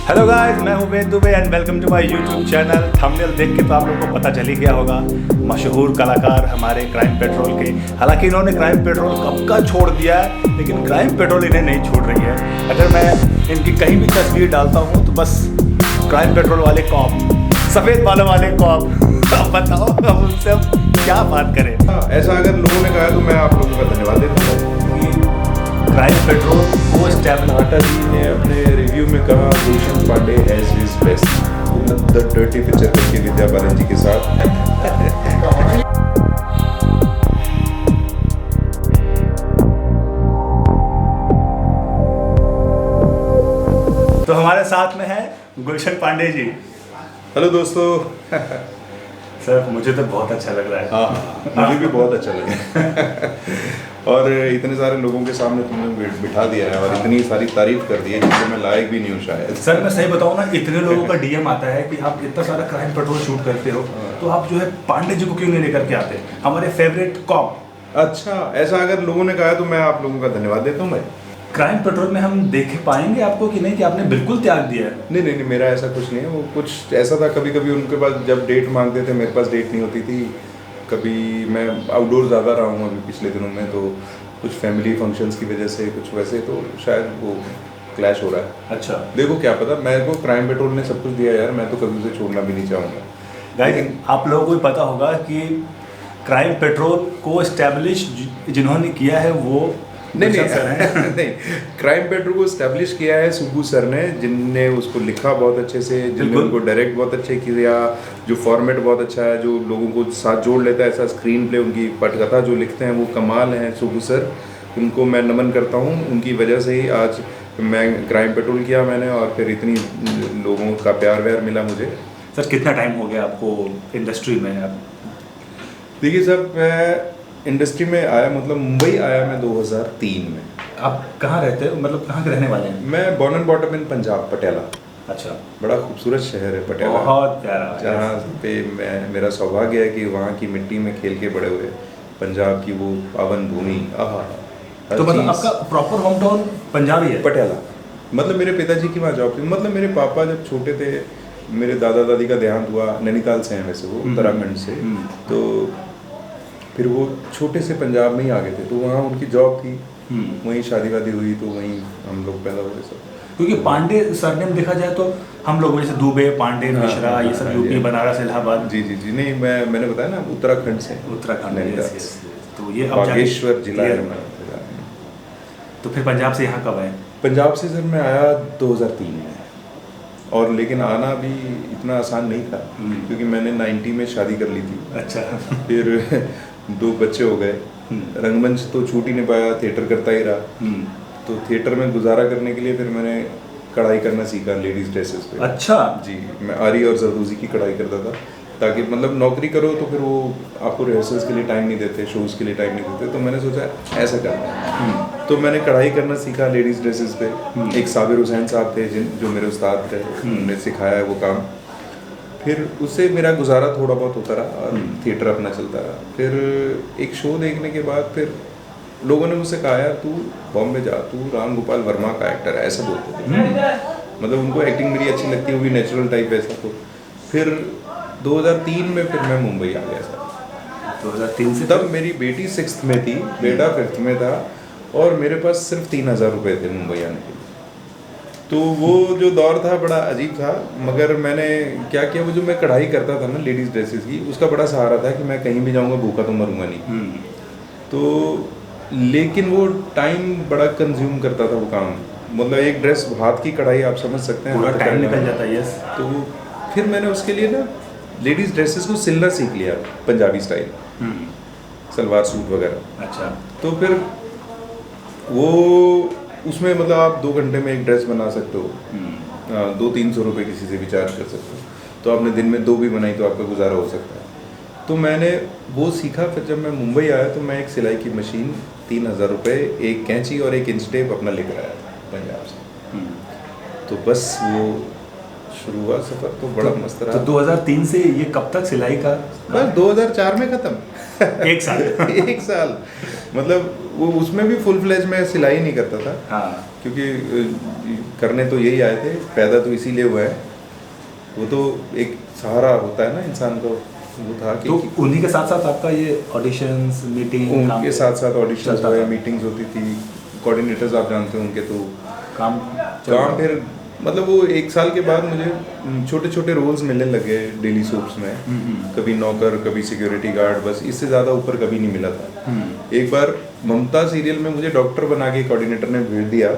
Hello guys, मैं हूं Ved Dubey and welcome to my YouTube channel. Thumbnail देख के तो आप लोगों को पता चल ही गया होगा, मशहूर कलाकार हमारे क्राइम पेट्रोल के। हालांकि इन्होंने क्राइम पेट्रोल कब का छोड़ दिया है, लेकिन क्राइम पेट्रोल इन्हें नहीं छोड़ रही है। अगर मैं इनकी कहीं भी तस्वीर डालता हूँ तो बस क्राइम पेट्रोल वाले कॉप, सफ़ेद बालों वाले कॉप। अब बताओ हम उनसे अब क्या बात करें। ऐसा अगर लोगों ने कहा तो मैं आप लोगों का धन्यवाद देता हूँ। क्राइम पेट्रोल को स्टेबल नाटा जी ने अपने रिव्यू में कहा Gulshan Pandey has his best The Dirty Picture करके विद्या बालन जी के साथ। तो हमारे साथ में है गुलशन पांडे जी। हेलो दोस्तों। सर मुझे तो बहुत अच्छा लग रहा है। हाँ, मुझे भी बहुत अच्छा लगा। और इतने सारे लोगों के सामने तुमने बिठा दिया है और इतनी सारी तारीफ कर दी है जिससे मैं लायक भी नहीं हूँ शायद। सर मैं सही बताऊँ ना, इतने लोगों का डीएम आता है कि आप इतना सारा क्राइम पेट्रोल शूट करते हो, तो आप जो है पांडे जी को क्यों नहीं लेकर के आते, हमारे फेवरेट कॉप। अच्छा, ऐसा अगर लोगों ने कहा तो मैं आप लोगों का धन्यवाद देता हूँ भाई। क्राइम पेट्रोल में हम देख पाएंगे आपको कि नहीं कि आपने बिल्कुल त्याग दिया है? नहीं, मेरा ऐसा कुछ नहीं है। वो कुछ ऐसा था, कभी कभी उनके पास जब डेट मांगते थे मेरे पास डेट नहीं होती थी। कभी मैं आउटडोर ज़्यादा रहा हूँ अभी पिछले दिनों में, तो कुछ फैमिली फंक्शंस की वजह से कुछ वैसे, तो शायद वो क्लैश हो रहा है। अच्छा, देखो क्या पता, मेरे को क्राइम पेट्रोल ने सब कुछ दिया यार, मैं तो कभी उसे छोड़ना भी नहीं चाहूँगा। गाइस आप लोगों को भी पता होगा कि क्राइम पेट्रोल को एस्टेब्लिश जिन्होंने किया है वो नहीं सर हैं। नहीं, क्राइम पेट्रोल को स्टैब्लिश किया है सुब्बू सर ने, जिनने उसको लिखा बहुत अच्छे से, जिनने उनको डायरेक्ट बहुत अच्छे किया, जो फॉर्मेट बहुत अच्छा है, जो लोगों को साथ जोड़ लेता है, ऐसा स्क्रीन प्ले, उनकी पटकथा जो लिखते हैं वो कमाल हैं सुब्बू सर। उनको मैं नमन करता हूँ, उनकी वजह से ही आज मैं क्राइम पेट्रोल किया मैंने, और फिर इतनी लोगों का प्यार व्यार मिला मुझे। सर कितना टाइम हो गया आपको इंडस्ट्री में? आप देखिए सर, मैं इंडस्ट्री में आया, मतलब मुंबई आया मैं 2003 में। आप कहाँ रहते हो, मतलब कहाँ के रहने वाले हैं? मैं born and bottom in Punjab, Patiala. अच्छा, बड़ा खूबसूरत शहर है पटियाला, बहुत प्यारा, जहाँ पे मेरा सौभाग्य है कि वहाँ की मिट्टी में खेल के बड़े हुए। पंजाब की वो पावन भूमि, आहा। तो मतलब आपका प्रॉपर होम टाउन पंजाब ही है? पटियाला। मतलब मेरे पिताजी की वहाँ जॉब थी। मतलब मेरे पापा जब छोटे थे, मेरे दादा दादी का देहांत हुआ, नैनीताल से हैं वैसे, वो उत्तराखंड से, तो फिर वो छोटे से पंजाब में ही आ गए थे, तो वहाँ उनकी जॉब थी, वहीं शादी वादी हुई, तो वहीं हम लोग पैदा हुए सब। क्योंकि पांडे सरनेम देखा जाए तो हम लोग जैसे दुबे, पांडे, मिश्रा, ये सब यूपी, बनारस, इलाहाबाद। जी, नहीं, मैंने बताया ना उत्तराखंड से। उत्तराखंड, तो ये बागेश्वर जिला है हमारा। तो फिर पंजाब से यहाँ कब आए? पंजाब से सर मैं आया 2003 में, और लेकिन आना भी इतना आसान नहीं था, क्योंकि मैंने 90 में शादी कर ली थी। अच्छा। फिर 2 बच्चे हो गए, रंगमंच तो छूट ही नहीं पाया, थिएटर करता ही रहा। तो थिएटर में गुजारा करने के लिए फिर मैंने कढ़ाई करना सीखा लेडीज़ ड्रेसेस पे। अच्छा जी, मैं आरी और जरदोजी की कढ़ाई करता था, ताकि मतलब नौकरी करो तो फिर वो आपको रिहर्सल्स के लिए टाइम नहीं देते, शोज़ के लिए टाइम नहीं देते, तो मैंने सोचा ऐसा करना है। तो मैंने कढ़ाई करना सीखा लेडीज़ ड्रेसेस पे। एक साबिर हुसैन साहब थे जो मेरे उस्ताद थे, उन्होंने सिखाया है वो काम। फिर उससे मेरा गुजारा थोड़ा बहुत होता रहा और थिएटर अपना चलता रहा। फिर एक शो देखने के बाद फिर लोगों ने मुझसे कहा, यार तू बॉम्बे जा, तू राम गोपाल वर्मा का एक्टर है, ऐसा बोलते थे। मतलब उनको एक्टिंग मेरी अच्छी लगती होगी, नेचुरल टाइप ऐसा। तो फिर 2003 में फिर मैं मुंबई आ गया था। 2003 से तब मेरी बेटी 6th में थी, बेटा 5th में था, और मेरे पास सिर्फ 3000 रुपये थे मुंबई आने के लिए। तो वो जो दौर था बड़ा अजीब था, मगर मैंने क्या किया, वो जो मैं कढ़ाई करता था ना लेडीज़ ड्रेसेस की, उसका बड़ा सहारा था कि मैं कहीं भी जाऊँगा भूखा तो मरूंगा नहीं। तो लेकिन वो टाइम बड़ा कंज्यूम करता था वो काम, मतलब एक ड्रेस हाथ की कढ़ाई आप समझ सकते हैं, पूरा टाइम निकल जाता है। यस। तो फिर मैंने उसके लिए ना लेडीज़ ड्रेसेस को सिलना सीख लिया, पंजाबी स्टाइल, सलवार सूट वगैरह। अच्छा। तो फिर वो उसमें मतलब आप 2 घंटे में एक ड्रेस बना सकते हो, 200-300 रुपये किसी से भी चार्ज कर सकते हो, तो आपने दिन में 2 भी बनाई तो आपका गुजारा हो सकता है। तो मैंने वो सीखा। फिर जब मैं मुंबई आया तो मैं एक सिलाई की मशीन, 3000 रुपये, एक कैंची और एक इंच टेप अपना लेकर आया था पंजाब से। तो बस वो शुरू हुआ सफ़र, तो बड़ा मस्त रहा। तो 2003 से ये कब तक सिलाई का? बस 2004 में ख़त्म। 1 साल। 1 साल, मतलब वो उसमें भी फुल फ्लेज में सिलाई नहीं करता था, हाँ क्योंकि करने तो यही आए थे, पैदा तो इसीलिए हुआ है। वो तो एक सहारा होता है ना इंसान को, वो था कि तो उन्हीं के साथ साथ आपका ये ऑडिशंस मीटिंग उनके साथ साथ ऑडिशंस चलता हुए, था। मीटिंग्स होती थी, कोऑर्डिनेटर्स आप जानते हो उनके, तो काम काम फिर मतलब वो 1 साल के बाद मुझे छोटे छोटे रोल्स मिलने लगे डेली सोप्स में, कभी नौकर, कभी सिक्योरिटी गार्ड, बस इससे ज़्यादा ऊपर कभी नहीं मिला था। एक बार ममता सीरियल में मुझे डॉक्टर बना के कोऑर्डिनेटर ने भेज दिया,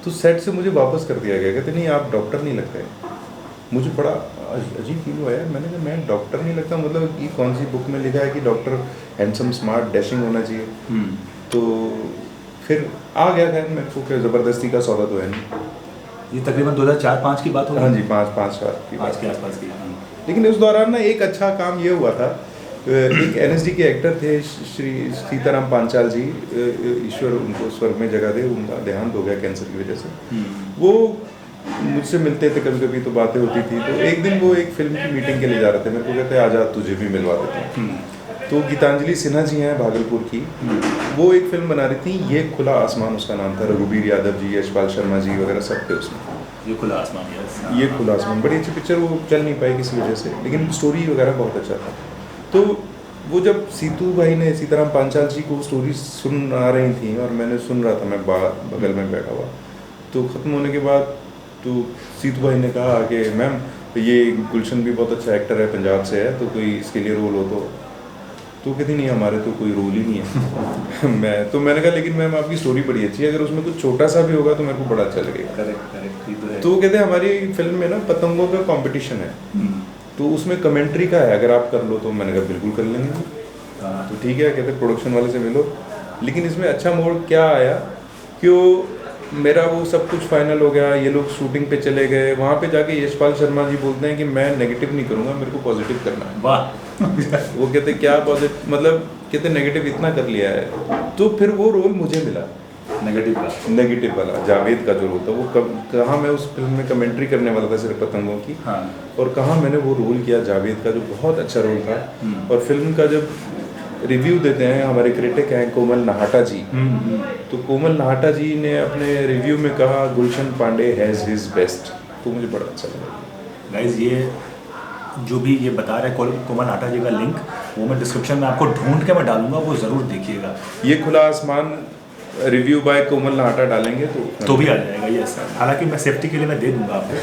तो सेट से मुझे वापस कर दिया गया, कहते नहीं आप डॉक्टर नहीं लगते। मुझे बड़ा अजीब फील हुआ है, मैंने कहा मैं डॉक्टर नहीं लगता, मतलब ये कौन सी बुक में लिखा है कि डॉक्टर हैंडसम स्मार्ट डैशिंग होना चाहिए। तो फिर आ गया, खैर मेरे को क्या ज़बरदस्ती का सौदा तो है नहीं। ये तकरीबन 2004-05 की बात होगी। हाँ जी, 5 साल की बात। 5 के आसपास की। लेकिन उस दौरान ना एक अच्छा काम ये हुआ था, एक एनएसडी के एक्टर थे श्री सीताराम पांचाल जी, ईश्वर उनको स्वर्ग में जगह दे, उनका देहांत हो गया कैंसर की वजह से। वो मुझसे मिलते थे कभी कभी, तो बातें होती थी। तो एक दिन वो एक फिल्म की मीटिंग के लिए जा रहे थे, मेरे को कहते आजा तुझे भी मिलवा देते हैं। तो गीतांजलि सिन्हा जी हैं भागलपुर की, वो एक फिल्म बना रही थी, ये खुला आसमान उसका नाम था, रघुबीर यादव जी, यशपाल शर्मा जी वगैरह सब थे उसमें। ये खुला आसमान, यस। ये खुला आसमान बड़ी अच्छी पिक्चर, वो चल नहीं पाई किसी वजह से, लेकिन स्टोरी वगैरह बहुत अच्छा था। तो वो जब सीतू भाई ने, सीताराम पांचाल जी को स्टोरी सुना रही थी और मैंने सुन रहा था, मैं बगल में बैठा हुआ, तो ख़त्म होने के बाद तो सीतू भाई ने कहा कि मैम ये गुलशन भी बहुत अच्छा एक्टर है, पंजाब से है, तो कोई इसके लिए रोल हो तो कहती नहीं हमारे तो कोई रोल ही नहीं है। मैंने कहा लेकिन मैम आपकी स्टोरी बड़ी अच्छी है, अगर उसमें कुछ छोटा सा भी होगा तो मेरे को बड़ा अच्छा लगेगा। करेक्ट। तो कहते हैं हमारी फिल्म में ना पतंगों का कंपटीशन है, तो उसमें कमेंट्री का है, अगर आप कर लो तो। मैंने कहा बिल्कुल कर लेंगे। तो ठीक है, कहते प्रोडक्शन वाले से मिलो। लेकिन इसमें अच्छा मोड़ क्या आया कि मेरा वो सब कुछ फाइनल हो गया, ये लोग शूटिंग पे चले गए, वहाँ पे जाके यशपाल शर्मा जी बोलते हैं कि मैं नेगेटिव नहीं करूँगा, मेरे को पॉजिटिव करना है। वाह। वो कहते क्या पॉजिटिव, मतलब कहते नेगेटिव इतना कर लिया है। तो फिर वो रोल मुझे मिला, नेगेटिव वाला, जावेद का जो रोल था, वो कहाँ मैं उस फिल्म में कमेंट्री करने वाला था सिर्फ पतंगों की, हाँ। और कहाँ मैंने वो रोल किया जावेद का, जो बहुत अच्छा रोल था। और फिल्म का जब रिव्यू देते हैं हमारे क्रिटिक हैं कोमल नाहटा जी, तो कोमल नाहटा जी ने अपने रिव्यू में कहा Gulshan Pandey has his best, तो मुझे बड़ा अच्छा लगा। गाइस, ये जो भी ये बता रहे कोमल नाहटा जी का लिंक वो मैं डिस्क्रिप्शन में आपको ढूंढ के मैं डालूंगा, वो ज़रूर देखिएगा। ये खुला आसमान रिव्यू बाय कोमल नाहटा डालेंगे तो भी आ जाएगा, यस। हालांकि मैं सेफ्टी के लिए मैं दे दूंगा आपको।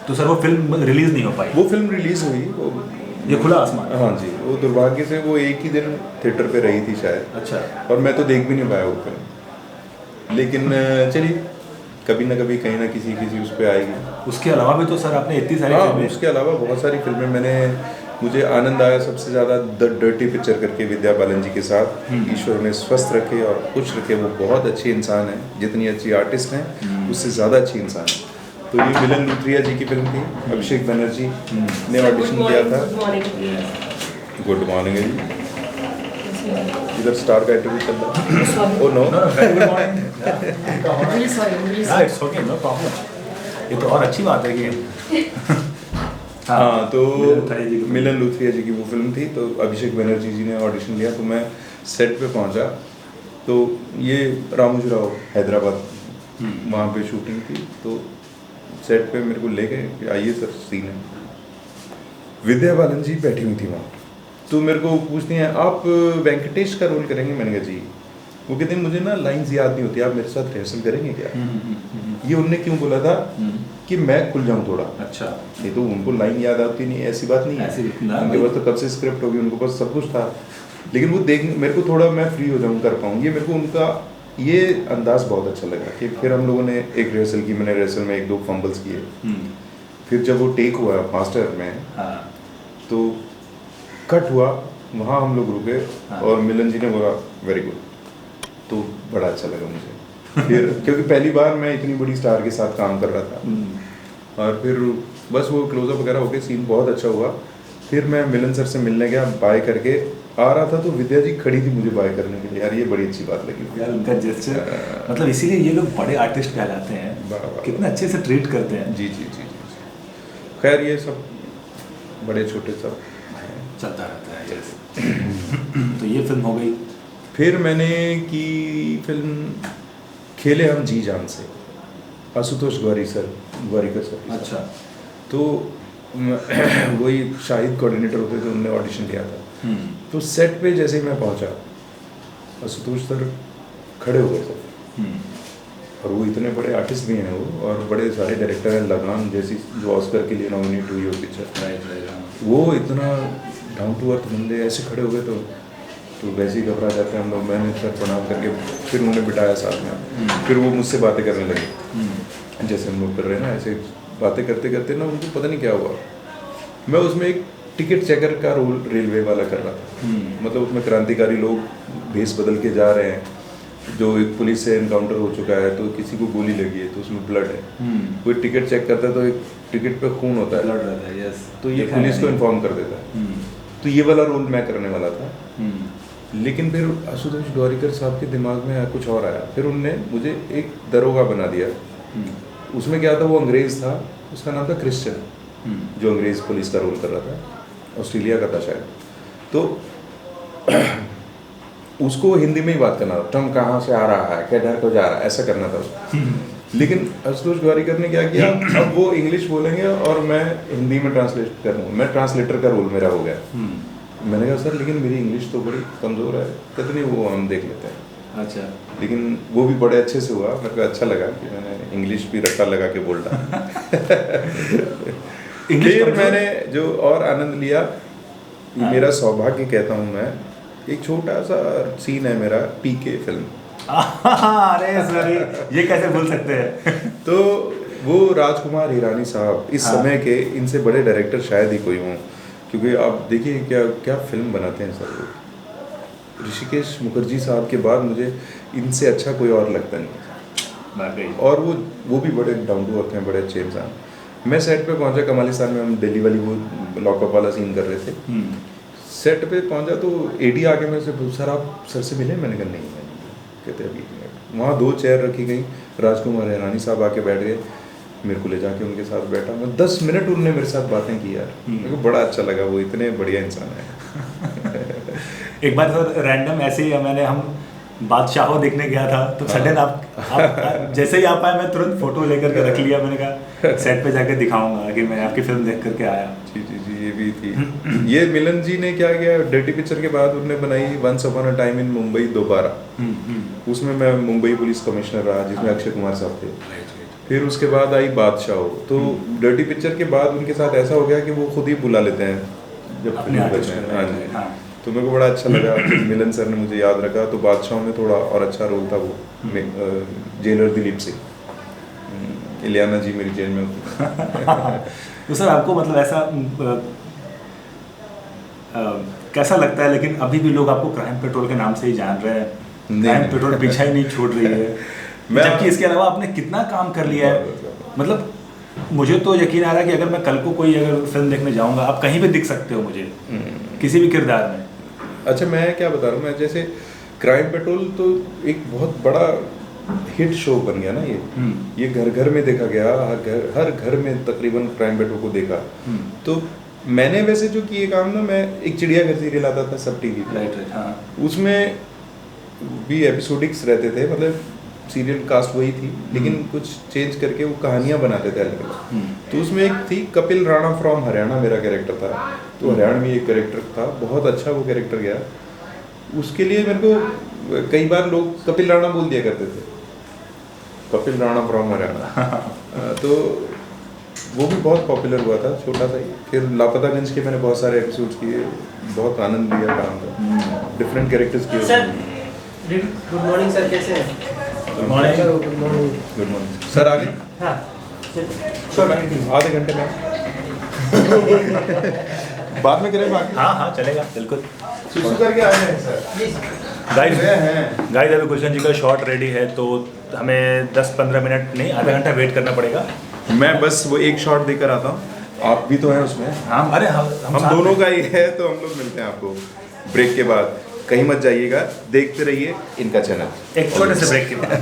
तो सर वो फिल्म रिलीज़ नहीं हो पाई? वो फिल्म रिलीज़ हुई, वो ये खुला आसमान, हाँ जी, वो दुर्भाग्य से वो एक ही दिन थिएटर पे रही थी शायद। अच्छा। और मैं तो देख भी नहीं पाया वो फिल्म, लेकिन चलिए कभी ना कभी कहीं ना किसी उस पर आएगी। उसके अलावा भी तो सर आपने इतनी सारी फिल्में, उसके अलावा बहुत सारी फिल्में मैंने, मुझे आनंद आया सबसे ज़्यादा द डर्टी पिक्चर करके विद्या बालन जी के साथ। ईश्वर ने स्वस्थ रखे और खुश रखे, वो बहुत अच्छे इंसान हैं, जितनी अच्छी आर्टिस्ट हैं उससे ज़्यादा अच्छी इंसान है। तो ये मिलन लूथरिया जी की फिल्म थी, अभिषेक बनर्जी ने ऑडिशन किया था। गुड मॉर्निंग है जी, इधर स्टार का इंटरव्यू चल रहा है। Oh no, it's okay, no problem. ये तो और अच्छी बात है कि हाँ, तो मिलन लूथरिया जी की वो फिल्म थी, तो अभिषेक बनर्जी जी ने ऑडिशन लिया, तो मैं सेट पे पहुंचा, तो ये रामोजीराव हैदराबाद वहाँ पे शूटिंग थी। तो सेट पे मेरे को ले गए, आइए सर सीन है। विद्या बालन जी बैठी हुई थी वहाँ, तो मेरे को पूछती हैं आप वेंकटेश का रोल करेंगे? मैंने कहा जी। वो कहते हैं मुझे ना लाइंस याद नहीं होती, आप मेरे साथ रिहर्सल करेंगे क्या? ये उनने क्यों बोला था कि मैं खुल जाऊं थोड़ा। अच्छा। ये तो उनको लाइन याद आती नहीं, ऐसी बात नहीं है, उनके पास तो कब से स्क्रिप्ट होगी, उनको पास सब कुछ था, लेकिन वो देख मेरे को थोड़ा मैं फ्री हो जाऊँ, कर पाऊँ, ये मेरे को उनका ये अंदाज बहुत अच्छा लगा। कि फिर हम लोगों ने एक रिहर्सल की, मैंने रिहर्सल में 1-2 फंबल्स किए। फिर जब वो टेक हुआ मास्टर में, तो कट हुआ, वहाँ हम लोग रुके और मिलन जी ने बोला वेरी गुड, तो बड़ा अच्छा लगा मुझे। फिर क्योंकि पहली बार मैं इतनी बड़ी स्टार के साथ काम कर रहा था, और फिर बस वो क्लोजअप वगैरह होके सीन बहुत अच्छा हुआ। फिर मैं मिलन सर से मिलने गया, बाय करके आ रहा था, तो विद्या जी खड़ी थी मुझे बाय करने के लिए। यार ये बड़ी अच्छी बात लगी यार, उनका जेस्चर, मतलब इसीलिए ये लोग बड़े आर्टिस्ट कहलाते हैं, कितने अच्छे से ट्रीट करते हैं। जी जी जी जी। खैर ये सब बड़े छोटे सब चलता रहता है। यस। तो ये फिल्म हो गई, फिर मैंने की फिल्म खेले हम जी जान से, आशुतोष ग्वारिकर सर। अच्छा। तो वही शाहिद कोऑर्डिनेटर होते थे, उन्होंने ऑडिशन दिया था। तो सेट पे जैसे ही मैं पहुंचा, आशुतोष सर खड़े हो गए सर, और वो इतने बड़े आर्टिस्ट भी हैं वो, और बड़े सारे डायरेक्टर हैं, लगान जैसी जो ऑस्कर के लिए नॉमिनेट हुई हो पिक्चर, वो इतना डाउन टू अर्थ बंदे ऐसे खड़े हो गए तो वैसे ही घबरा जाते हैं हम लोग। मैंने सर प्रणाम करके फिर उन्हें बिठाया साथ में, फिर वो मुझसे बातें करने लगे जैसे हम लोग कर रहे हैं ना, ऐसे बातें करते करते ना उनको पता नहीं क्या हुआ, मैं उसमें एक टिकट चेकर का रोल रेलवे वाला कर रहा था। मतलब उसमें क्रांतिकारी लोग भेष बदल के जा रहे हैं, जो एक पुलिस से एनकाउंटर हो चुका है, तो किसी को गोली लगी है तो उसमें ब्लड है, कोई टिकट चेक करता है तो एक टिकट पे खून होता है, ब्लड रहता है, यस, तो ये पुलिस को इन्फॉर्म कर देता है। तो ये वाला रोल मैं करने वाला था, लेकिन फिर आशुतोष ग्वारिकर साहब के दिमाग में कुछ और आया, फिर उनने मुझे एक दरोगा बना दिया। उसमें क्या था, वो अंग्रेज था, उसका नाम था क्रिश्चियन, जो अंग्रेज पुलिस का रोल कर रहा था, ऑस्ट्रेलिया का था शायद। तो उसको हिंदी में ही बात करना था, तुम कहाँ से आ रहा है, किधर को जा रहा है, ऐसा करना था उसको। लेकिन आशुतोष ग्वारिकर ने क्या किया, अब वो इंग्लिश बोलेंगे और मैं हिंदी में ट्रांसलेट करूँगा, मैं ट्रांसलेटर का रोल मेरा हो गया। मैंने कहा सर लेकिन मेरी इंग्लिश तो बड़ी कमज़ोर है, कहते नहीं वो हम देख लेते हैं। अच्छा। लेकिन वो भी बड़े अच्छे से हुआ, मेरे को अच्छा लगा कि मैंने इंग्लिश भी रट्टा लगा के बोल रहा। फिर मैंने जो और आनंद लिया, मेरा सौभाग्य कहता हूँ मैं, एक छोटा सा सीन है मेरा पीके फिल्म। अरे सर ये कैसे भूल सकते हैं। तो वो राजकुमार हिरानी साहब इस समय के इनसे बड़े डायरेक्टर शायद ही कोई हों, क्योंकि आप देखिए क्या क्या फिल्म बनाते हैं सर वो। ऋषिकेश मुखर्जी साहब के बाद मुझे इनसे अच्छा कोई और लगता नहीं, और वो भी बड़े डाउन टू अर्थ हैं, बड़े अच्छे इंसान। मैं सेट पे पहुंचा कमालिस्तान में, हम दिल्ली वाली वो लॉकअप वाला सीन कर रहे थे। सेट पे पहुंचा तो एडी आके मेरे से पूछा, सर आप सर से मिले? मैंने कहा नहीं। कहते अभी वहाँ 2 चेयर रखी गई, राजकुमार हिरानी साहब आके बैठ गए, मेरे को ले जाके उनके साथ बैठा, मैं 10 मिनट उनने मेरे साथ बातें की यार, मेरे को बड़ा अच्छा लगा, वो इतने बढ़िया इंसान है। एक बार सर रैंडम ऐसे ही हम बादशाहो देखने गया था, तो सडन आप जैसे ही आप आए, मैं तुरंत फोटो लेकर के रख लिया, मैंने कहा सेट पे जाके दिखाऊंगा कि मैं आपकी फिल्म देख करके आया। जी जी जी, ये भी थी। ये मिलन जी ने क्या किया, डर्टी पिक्चर के बाद उन्होंने बनाई once upon a time in Mumbai दोबारा। उसमें मैं मुंबई पुलिस कमिश्नर रहा, जिसमें अक्षय कुमार साहब थे। फिर उसके बाद आई बादशाह। तो डर्टी पिक्चर के बाद उनके साथ ऐसा हो गया कि वो खुद ही बुला लेते हैं जब फिल्म बचे हैं। हाँ जी, तो मेरे को बड़ा अच्छा लगा, मिलन सर ने मुझे याद रखा। तो बादशाह में थोड़ा और अच्छा रोल था वो, जेलर दिलीप सिंह, इलियाना जी मेरी जेल में होती। तो सर आपको मतलब ऐसा कैसा लगता है, लेकिन अभी भी लोग आपको क्राइम पेट्रोल के नाम से ही जान रहे हैं, क्राइम पेट्रोल पीछा ही नहीं छोड़ रही है, जबकि इसके अलावा आपने कितना काम कर लिया है। मतलब मुझे तो यकीन आ रहा है कि अगर मैं कल को कोई अगर फिल्म देखने जाऊंगा, आप कहीं भी दिख सकते हो मुझे, किसी भी किरदार में। अच्छा, मैं क्या बता रहा हूँ, मैं जैसे क्राइम पेट्रोल तो एक बहुत बड़ा हिट शो बन गया ना ये घर घर में देखा गया, हर घर में तकरीबन क्राइम पेट्रोल को देखा। तो मैंने वैसे जो किए काम ना, मैं एक चिड़ियाघर सीरियल आता था सब टीवी पे, उसमें भी एपिसोडिक्स रहते थे, मतलब सीरियल कास्ट वही थी, लेकिन कुछ चेंज करके वो कहानियाँ बनाते थे अलग अलग। तो उसमें एक थी कपिल राणा फ्रॉम हरियाणा, मेरा कैरेक्टर था। तो हरियाणा में एक कैरेक्टर था, बहुत अच्छा वो कैरेक्टर गया। उसके लिए मेरे को कई बार लोग कपिल राणा बोल दिया करते थे, कपिल राणा फ्रॉम हरियाणा। तो वो भी बहुत पॉपुलर हुआ था, छोटा सा ही। फिर लापतागंज के मैंने बहुत सारे एपिसोड्स किए, बहुत आनंद लिया काम का, डिफरेंट कैरेक्टर्स किए। गुड मॉर्निंग सर, कैसे हैं? Good morning. Good morning sir, आगे हाँ सर आधे घंटे में बाद में करें बाकी। हाँ चलेगा, बिल्कुल। सुसु करके आ जाए सर। गाइस अभी गुलशन जी का शॉट रेडी है, तो हमें 10-15 मिनट नहीं, आधा घंटा वेट करना पड़ेगा। मैं बस वो एक शॉट देकर आता हूँ, आप भी तो हैं उसमें। हाँ, अरे हम दोनों का ही है, तो हम लोग मिलते हैं आपको ब्रेक के बाद। कहीं मत जाइएगा, देखते रहिए इनका चैनल। एक छोटे से ब्रेक के बाद।